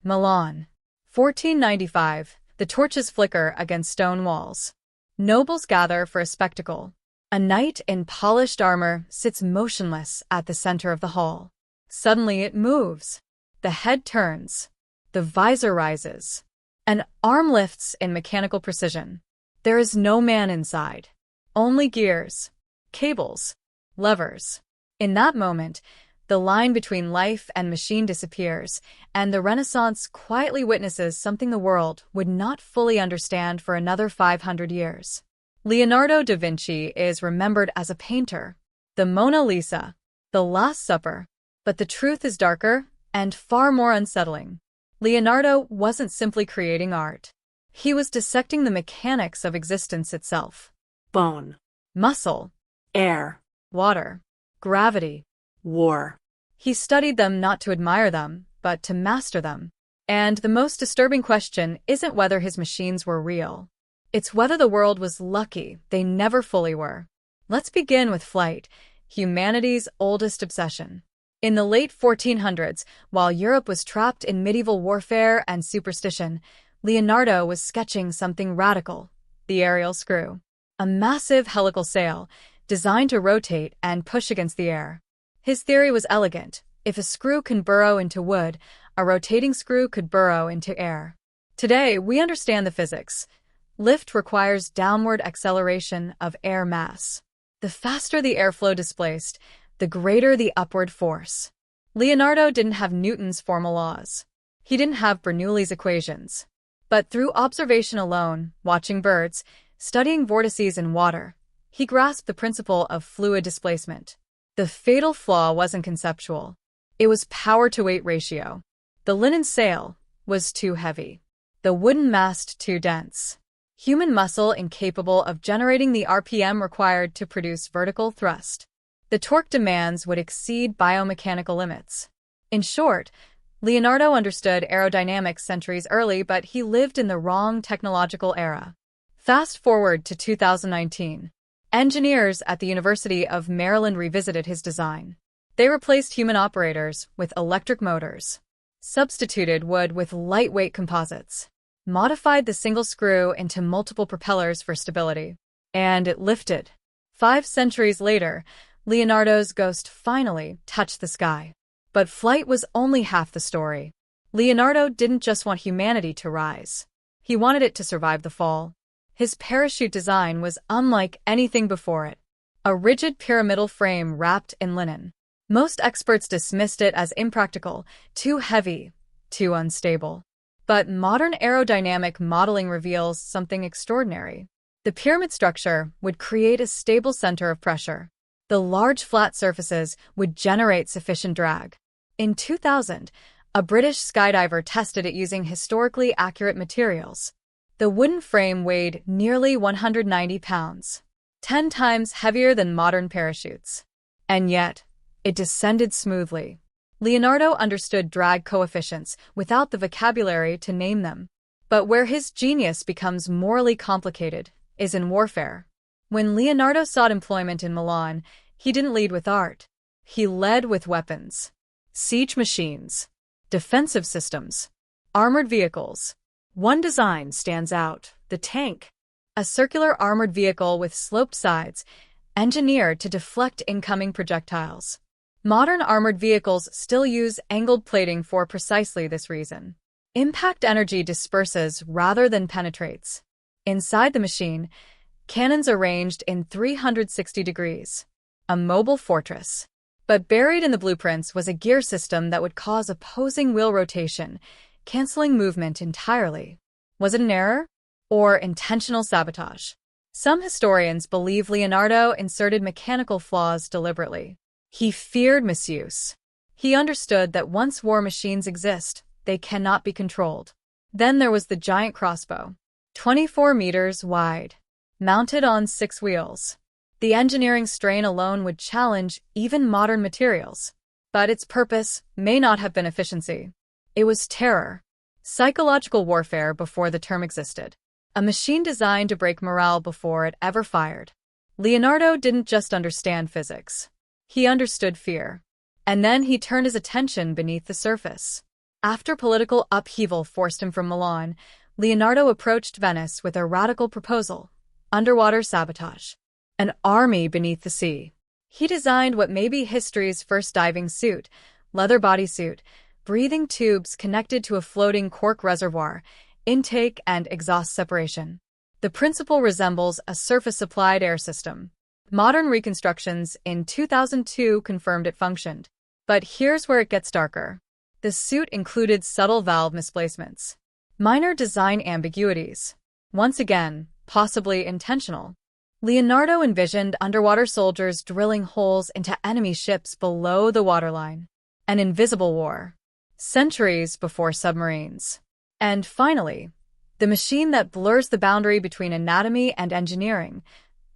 Milan. 1495. The torches flicker against stone walls. Nobles gather for a spectacle. A knight in polished armor sits motionless at the center of the hall. Suddenly it moves. The head turns. The visor rises. An arm lifts in mechanical precision. There is no man inside. Only gears, cables, levers. In that moment, the line between life and machine disappears, and the Renaissance quietly witnesses something the world would not fully understand for another 500 years. Leonardo da Vinci is remembered as a painter, the Mona Lisa, the Last Supper. But the truth is darker and far more unsettling. Leonardo wasn't simply creating art. He was dissecting the mechanics of existence itself. Bone, Muscle, air, water, gravity. war. He studied them not to admire them, but to master them. And the most disturbing question isn't whether his machines were real. It's whether the world was lucky they never fully were. Let's begin with flight, humanity's oldest obsession. In the late 1400s, while Europe was trapped in medieval warfare and superstition, Leonardo was sketching something radical: the aerial screw. A massive helical sail, designed to rotate and push against the air. His theory was elegant. If a screw can burrow into wood, a rotating screw could burrow into air. Today, we understand the physics. Lift requires downward acceleration of air mass. The faster the airflow displaced, the greater the upward force. Leonardo didn't have Newton's formal laws. He didn't have Bernoulli's equations. But through observation alone, watching birds, studying vortices in water, he grasped the principle of fluid displacement. The fatal flaw wasn't conceptual. It was power-to-weight ratio. The linen sail was too heavy. The wooden mast too dense. Human muscle incapable of generating the RPM required to produce vertical thrust. The torque demands would exceed biomechanical limits. In short, Leonardo understood aerodynamics centuries early, but he lived in the wrong technological era. Fast forward to 2019. Engineers at the University of Maryland revisited his design. They replaced human operators with electric motors, substituted wood with lightweight composites, modified the single screw into multiple propellers for stability, and it lifted. 5 centuries later, Leonardo's ghost finally touched the sky. But flight was only half the story. Leonardo didn't just want humanity to rise. He wanted it to survive the fall. His parachute design was unlike anything before it. A rigid pyramidal frame wrapped in linen. Most experts dismissed it as impractical, too heavy, too unstable. But modern aerodynamic modeling reveals something extraordinary. The pyramid structure would create a stable center of pressure. The large flat surfaces would generate sufficient drag. In 2000, a British skydiver tested it using historically accurate materials. The wooden frame weighed nearly 190 pounds, 10 times heavier than modern parachutes. And yet, it descended smoothly. Leonardo understood drag coefficients without the vocabulary to name them. But where his genius becomes morally complicated is in warfare. When Leonardo sought employment in Milan, he didn't lead with art. He led with weapons. Siege machines, defensive systems, armored vehicles. One design stands out: the tank. A circular armored vehicle with sloped sides, engineered to deflect incoming projectiles. Modern armored vehicles still use angled plating for precisely this reason. Impact energy disperses rather than penetrates. Inside the machine, cannons arranged in 360 degrees. A mobile fortress. But buried in the blueprints was a gear system that would cause opposing wheel rotation, canceling movement entirely. Was it an error? Or intentional sabotage? Some historians believe Leonardo inserted mechanical flaws deliberately. He feared misuse. He understood that once war machines exist, they cannot be controlled. Then there was the giant crossbow, 24 meters wide, mounted on 6 wheels. The engineering strain alone would challenge even modern materials. But its purpose may not have been efficiency. It was terror. Psychological warfare before the term existed. A machine designed to break morale before it ever fired. Leonardo didn't just understand physics. He understood fear. And then he turned his attention beneath the surface. After political upheaval forced him from Milan, Leonardo approached Venice with a radical proposal: underwater sabotage. An army beneath the sea. He designed what may be history's first diving suit, leather bodysuit, breathing tubes connected to a floating cork reservoir, intake and exhaust separation. The principle resembles a surface-supplied air system. Modern reconstructions in 2002 confirmed it functioned. But here's where it gets darker. The suit included subtle valve misplacements, minor design ambiguities. Once again, possibly intentional. Leonardo envisioned underwater soldiers drilling holes into enemy ships below the waterline. An invisible war. Centuries before submarines. And finally, the machine that blurs the boundary between anatomy and engineering,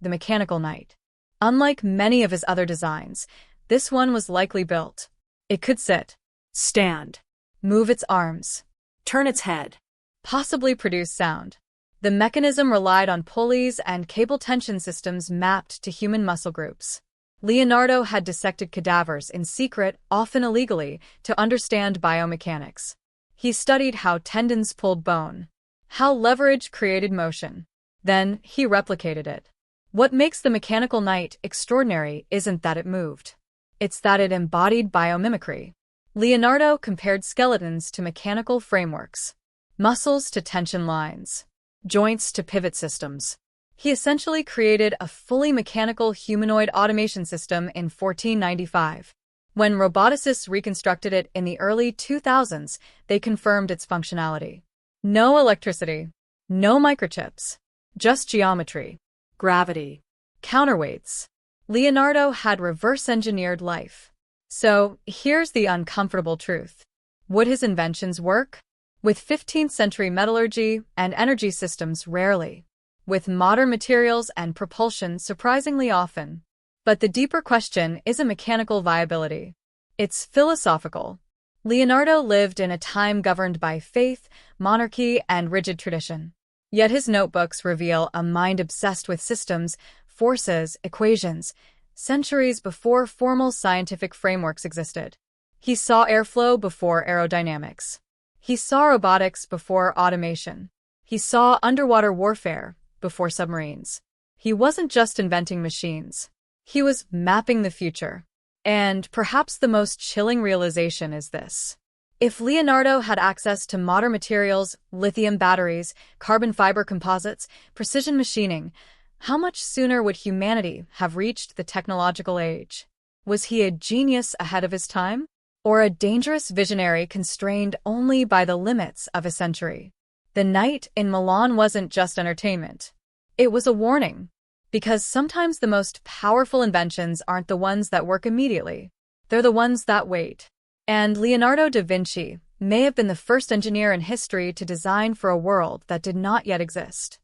the mechanical knight. Unlike many of his other designs, this one was likely built. It could sit, stand, move its arms, turn its head, possibly produce sound. The mechanism relied on pulleys and cable tension systems mapped to human muscle groups. Leonardo had dissected cadavers in secret, often illegally, to understand biomechanics. He studied how tendons pulled bone, how leverage created motion. Then he replicated it. What makes the mechanical knight extraordinary isn't that it moved. It's that it embodied biomimicry. Leonardo compared skeletons to mechanical frameworks, muscles to tension lines, joints to pivot systems. He essentially created a fully mechanical humanoid automation system in 1495. When roboticists reconstructed it in the early 2000s, they confirmed its functionality. No electricity, no microchips, just geometry, gravity, counterweights. Leonardo had reverse-engineered life. So, here's the uncomfortable truth. Would his inventions work? With 15th-century metallurgy and energy systems, rarely. With modern materials and propulsion, surprisingly often. But the deeper question isn't mechanical viability. It's philosophical. Leonardo lived in a time governed by faith, monarchy, and rigid tradition. Yet his notebooks reveal a mind obsessed with systems, forces, equations, centuries before formal scientific frameworks existed. He saw airflow before aerodynamics. He saw robotics before automation. He saw underwater warfare before submarines. He wasn't just inventing machines. He was mapping the future. And perhaps the most chilling realization is this. If Leonardo had access to modern materials, lithium batteries, carbon fiber composites, precision machining, how much sooner would humanity have reached the technological age? Was he a genius ahead of his time? Or a dangerous visionary constrained only by the limits of a century? The night in Milan wasn't just entertainment. It was a warning. Because sometimes the most powerful inventions aren't the ones that work immediately. They're the ones that wait. And Leonardo da Vinci may have been the first engineer in history to design for a world that did not yet exist.